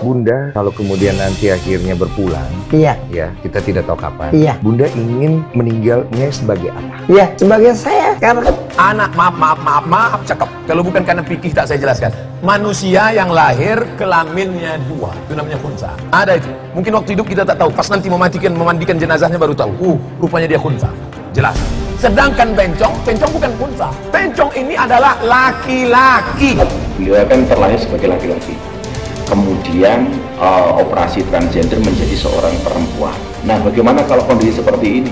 Bunda, kalau kemudian nanti akhirnya berpulang, Iya. ya, kita tidak tahu kapan. Iya. Bunda ingin meninggalnya sebagai apa? Iya, sebagai saya. Karena Anak, maaf, cakep. Kalau bukan karena fikih tak saya jelaskan. Manusia yang lahir kelaminnya dua, itu namanya khunsa. Ada itu. Mungkin waktu hidup kita tak tahu. Pas nanti memandikan jenazahnya baru tahu. Rupanya dia khunsa. Jelas. Sedangkan bencong bukan khunsa. Bencong ini adalah laki-laki. Beliau kan terlahir sebagai laki-laki. Kemudian operasi transgender menjadi seorang perempuan. Nah, bagaimana kalau kondisi seperti ini?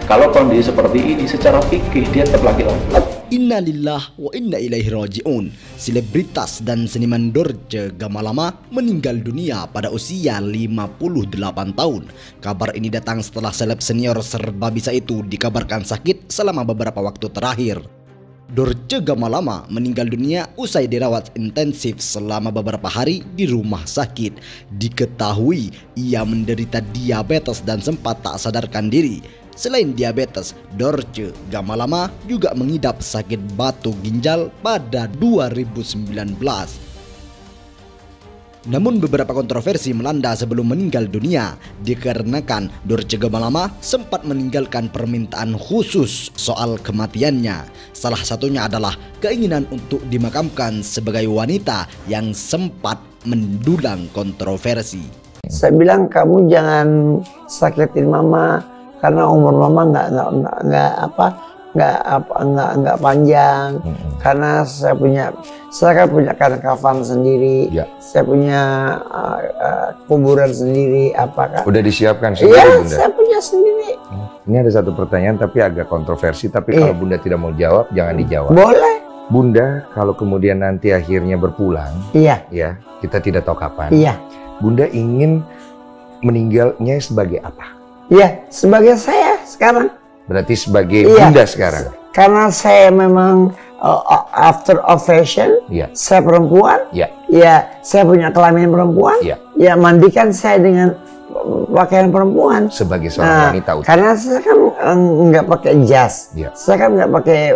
Kalau kondisi seperti ini secara fikih dia tetap laki-laki. Innalillah wa inna ilaihi raji'un. Selebritas dan seniman Dorce Gamalama meninggal dunia pada usia 58 tahun. Kabar ini datang setelah seleb senior serba bisa itu dikabarkan sakit selama beberapa waktu terakhir. Dorce Gamalama meninggal dunia usai dirawat intensif selama beberapa hari di rumah sakit. Diketahui ia menderita diabetes dan sempat tak sadarkan diri. Selain diabetes, Dorce Gamalama juga mengidap sakit batu ginjal pada 2019. Namun beberapa kontroversi melanda sebelum meninggal dunia dikarenakan Dorce Gamalama sempat meninggalkan permintaan khusus soal kematiannya. Salah satunya adalah keinginan untuk dimakamkan sebagai wanita yang sempat mendulang kontroversi. saya bilang kamu jangan sakitin mama karena umur mama nggak panjang. Karena saya kan punya kafan sendiri. Ya. Saya punya kuburan sendiri. Apakah Udah disiapkan sendiri, iya, Bunda? saya punya sendiri. Ini ada satu pertanyaan tapi agak kontroversi. Tapi kalau Bunda tidak mau jawab, jangan dijawab. Boleh. Bunda, kalau kemudian nanti akhirnya berpulang, Iya. ya, kita tidak tahu kapan. Iya. Bunda ingin meninggalnya sebagai apa? Iya, sebagai saya sekarang. Berarti sebagai Iya. Bunda sekarang. Karena saya memang after of fashion, Iya. saya perempuan. Ya. Ya, saya punya kelamin perempuan. Iya. Ya, mandikan saya dengan pakaian perempuan. Sebagai seorang wanita utuh. Karena saya kan nggak pakai jas. Iya. Saya kan nggak pakai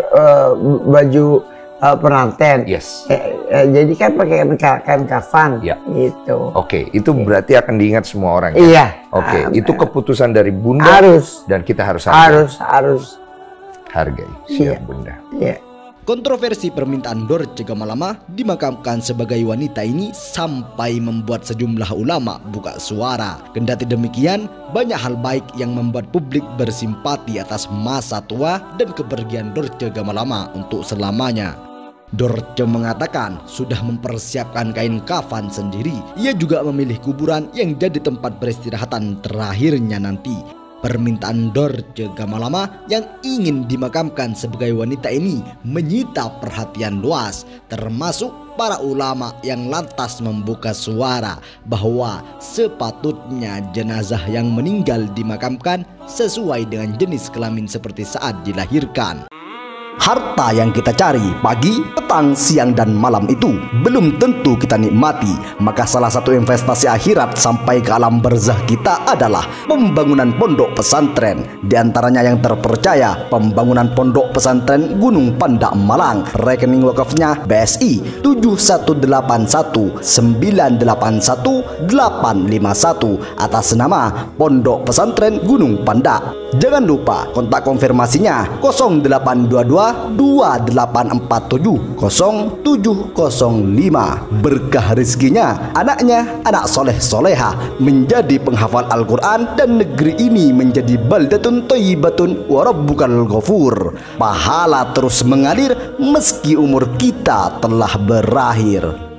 baju pengantin. Yes. Jadi kan pakai kafan. Iya. Gitu. Oke, itu berarti akan diingat semua orang. Ya? Iya. Oke, itu keputusan dari Bunda. Harus. Dan kita harus hargai. Harus. Hargai. Iya. Siap, Bunda. Iya. Kontroversi permintaan Dorce Gamalama dimakamkan sebagai wanita ini sampai membuat sejumlah ulama buka suara. Kendati demikian, banyak hal baik yang membuat publik bersimpati atas masa tua dan kepergian Dorce Gamalama untuk selamanya. Dorce mengatakan sudah mempersiapkan kain kafan sendiri. Ia juga memilih kuburan yang jadi tempat peristirahatan terakhirnya nanti. Permintaan Dorce Gamalama yang ingin dimakamkan sebagai wanita ini menyita perhatian luas, termasuk para ulama yang lantas membuka suara bahwa sepatutnya jenazah yang meninggal dimakamkan sesuai dengan jenis kelamin seperti saat dilahirkan. Harta yang kita cari pagi, petang, siang, dan malam itu belum tentu kita nikmati. Maka salah satu investasi akhirat sampai ke alam barzah kita adalah pembangunan pondok pesantren. Di antaranya yang terpercaya, pembangunan pondok pesantren Gunung Pandak Malang. Rekening wakafnya BSI 7181981851 atas nama Pondok Pesantren Gunung Pandak. Jangan lupa kontak konfirmasinya 0822 2847 0705. Berkah rezekinya, anaknya anak soleh soleha menjadi penghafal Al-Quran dan negeri ini menjadi baldatun thayyibatun wa rabbukal ghafur. Pahala terus mengalir meski umur kita telah berakhir.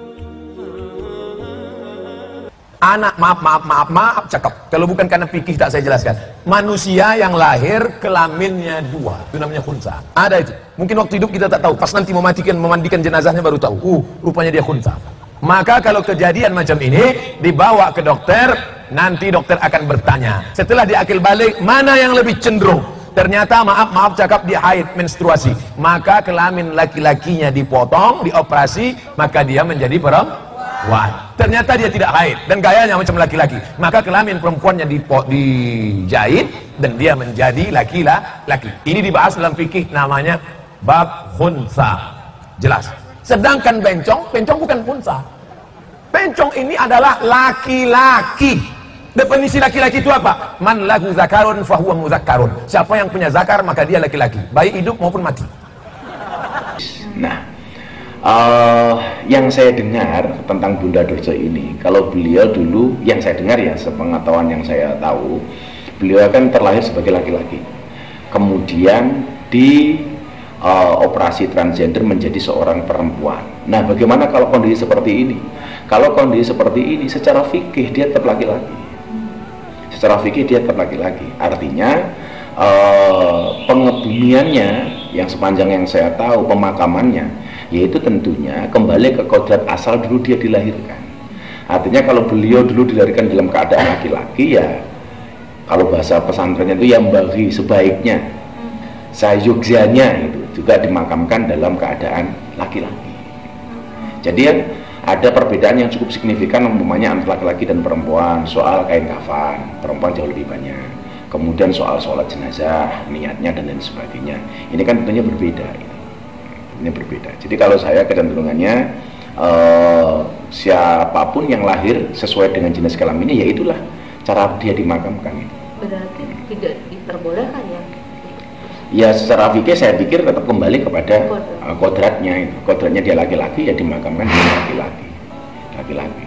Anak, maaf, cakep. Kalau bukan karena fikih tak saya jelaskan. Manusia yang lahir kelaminnya dua, itu namanya khunsa. Ada itu. Mungkin waktu hidup kita tak tahu. Pas nanti memandikan jenazahnya baru tahu. Rupanya dia khunsa. Maka kalau kejadian macam ini dibawa ke dokter, nanti dokter akan bertanya. Setelah diakil balik, mana yang lebih cenderung? Ternyata maaf cakap dia haid, menstruasi. Maka kelamin laki-lakinya dipotong, dioperasi, maka dia menjadi perempuan. Ternyata dia tidak haid dan gayanya macam laki-laki, maka kelamin perempuannya dijahit dan dia menjadi laki-laki. Ini dibahas dalam fikih, namanya bab khunsa. Jelas. Sedangkan bencong bukan khunsa. Bencong ini adalah laki-laki. Definisi laki-laki itu apa? Man lahu zakarun fahuwa muzakkarun. Siapa yang punya zakar maka dia laki-laki, baik hidup maupun mati. Nah, yang saya dengar tentang Bunda Dorce ini, kalau beliau dulu, yang saya dengar ya, sepengetahuan yang saya tahu, beliau kan terlahir sebagai laki-laki, kemudian di operasi transgender menjadi seorang perempuan. Nah, bagaimana kalau kondisi seperti ini? Kalau kondisi seperti ini, secara fikih dia tetap laki-laki. Secara fikih dia tetap laki-laki. Artinya pengebumiannya yang sepanjang yang saya tahu, pemakamannya, yaitu tentunya kembali ke kodrat asal dulu dia dilahirkan. Artinya kalau beliau dulu dilahirkan dalam keadaan laki-laki, ya kalau bahasa pesantrennya itu yang bagi sebaiknya sayugyanya itu juga dimakamkan dalam keadaan laki-laki. Jadi ada perbedaan yang cukup signifikan umpamanya antara laki-laki dan perempuan soal kain kafan, perempuan jauh lebih banyak. Kemudian soal sholat jenazah, niatnya dan lain sebagainya. Ini kan tentunya berbeda. Ini berbeda. Jadi kalau saya kecenderungannya siapapun yang lahir sesuai dengan jenis kelaminnya, ya itulah cara dia dimakamkan. Berarti tidak diperbolehkan ya? Ya secara fikih saya pikir tetap kembali kepada kodratnya. Kodratnya dia laki-laki, ya dimakamkan dia laki-laki.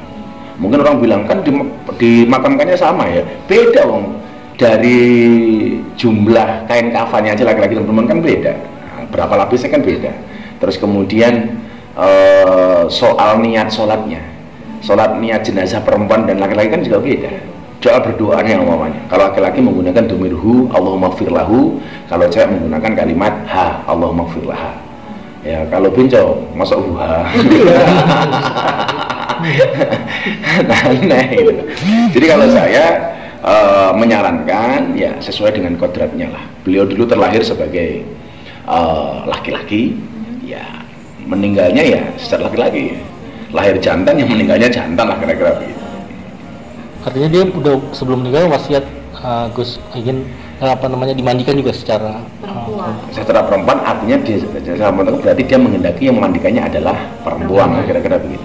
Mungkin orang bilang kan dimakamkannya sama ya, beda wong. Dari jumlah kain kafannya aja laki-laki dan perempuan kan beda. Nah, berapa lapisnya kan beda. Terus kemudian soal niat sholatnya, sholat niat jenazah perempuan dan laki-laki kan juga beda. Doa berdoanya umpamanya, kalau laki-laki menggunakan domirhu Allahumma gfirlahu, kalau cewek menggunakan kalimat ha Allahumma gfirlaha. Ya kalau benco masuk huha. Nah itu. Jadi kalau saya menyarankan ya sesuai dengan kodratnya lah. Beliau dulu terlahir sebagai laki-laki, ya meninggalnya ya secara laki-laki. Lahir jantan, yang meninggalnya jantan lah kira-kira begitu. Artinya dia udah sebelum meninggal wasiat Gus ingin dimandikan juga secara perempuan. Secara perempuan artinya dia berarti dia menghendaki yang memandikannya adalah perempuan, kira-kira begitu.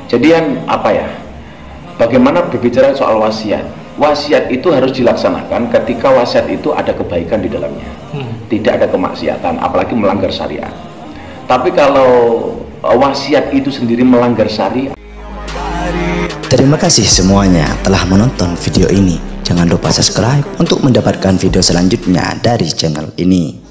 Jadi yang apa ya? Bagaimana berbicara soal wasiat? Wasiat itu harus dilaksanakan ketika wasiat itu ada kebaikan di dalamnya, tidak ada kemaksiatan, apalagi melanggar syariat. Tapi kalau wasiat itu sendiri melanggar syariat. Terima kasih semuanya telah menonton video ini. Jangan lupa subscribe untuk mendapatkan video selanjutnya dari channel ini.